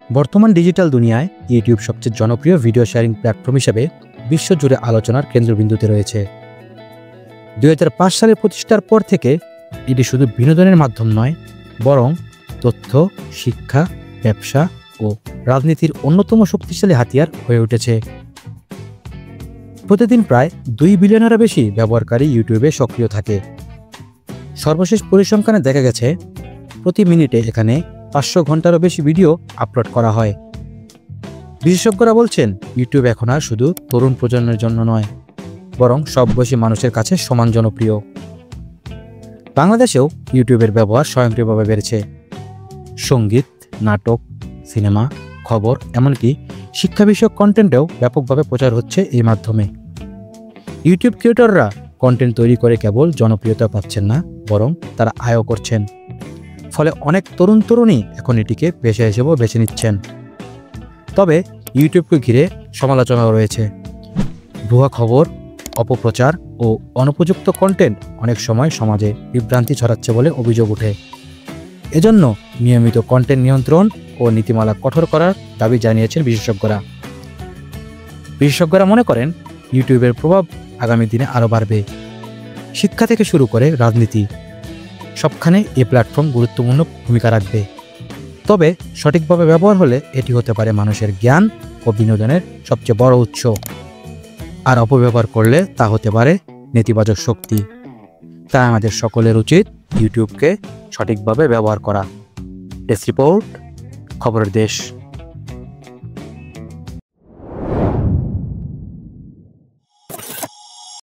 বর্তমান ডিজিটাল দুনিয়ায় ইউটিউব সবচেয়ে জনপ্রিয় ভিডিও শেয়ারিং প্ল্যাটফর্ম হিসেবে বিশ্বজুড়ে আলোচনার কেন্দ্রবিন্দুতে রয়েছে। 2005 সালে প্রতিষ্ঠার পর থেকে এটি শুধু বিনোদনের মাধ্যম নয়, বরং তথ্য, শিক্ষা, ব্যবসা ও রাজনীতির অন্যতম শক্তিশালী হাতিয়ার হয়ে উঠেছে। প্রতিদিন প্রায় 2 বিলিয়নেরও বেশি ব্যবহারকারী ইউটিউবে সক্রিয় থাকে। সর্বশেষ পরিসংখ্যানে দেখা গেছে প্রতি মিনিটে এখানে 500 ঘন্টারও বেশি ভিডিও আপলোড করা হয়। বিশেষজ্ঞরা বলছেন ইউটিউব এখন আর শুধু তরুণ প্রজন্মের জন্য নয়, বরং সব বয়সী মানুষের কাছে সমান জনপ্রিয়। বাংলাদেশেও ইউটিউবের ব্যবহার স্বয়ংক্রিয়ভাবে বেড়েছে। সঙ্গীত, নাটক, সিনেমা, খবর, এমনকি শিক্ষা বিষয়ক কন্টেন্টেও ব্যাপকভাবে প্রচার হচ্ছে এই মাধ্যমে। ইউটিউব ক্রিয়েটররা কন্টেন্ট তৈরি করে কেবল জনপ্রিয়তা পাচ্ছেন না, বরং তারা আয়ও করছেন। ফলে অনেক তরুণী এখন এটিকে পেশা হিসেবেও বেছে নিচ্ছেন। তবে ইউটিউবকে ঘিরে সমালোচনাও রয়েছে। ভুয়া খবর, অপপ্রচার ও অনুপযুক্ত কন্টেন্ট অনেক সময় সমাজে বিভ্রান্তি ছড়াচ্ছে বলে অভিযোগ ওঠে। এজন্য নিয়মিত কন্টেন্ট নিয়ন্ত্রণ ও নীতিমালা কঠোর করার দাবি জানিয়েছেন বিশেষজ্ঞরা। বিশেষজ্ঞরা মনে করেন ইউটিউবের প্রভাব আগামী দিনে আরও বাড়বে। শিক্ষা থেকে শুরু করে রাজনীতি, সবখানে এই প্ল্যাটফর্ম গুরুত্বপূর্ণ ভূমিকা রাখবে। তবে সঠিকভাবে ব্যবহার হলে এটি হতে পারে মানুষের জ্ঞান ও বিনোদনের সবচেয়ে বড় উৎস, আর অপব্যবহার করলে তা হতে পারে নেতিবাচক শক্তি। তাই আমাদের সকলের উচিত ইউটিউবকে সঠিকভাবে ব্যবহার করা। ডেস্ক রিপোর্ট, খবরের দেশ।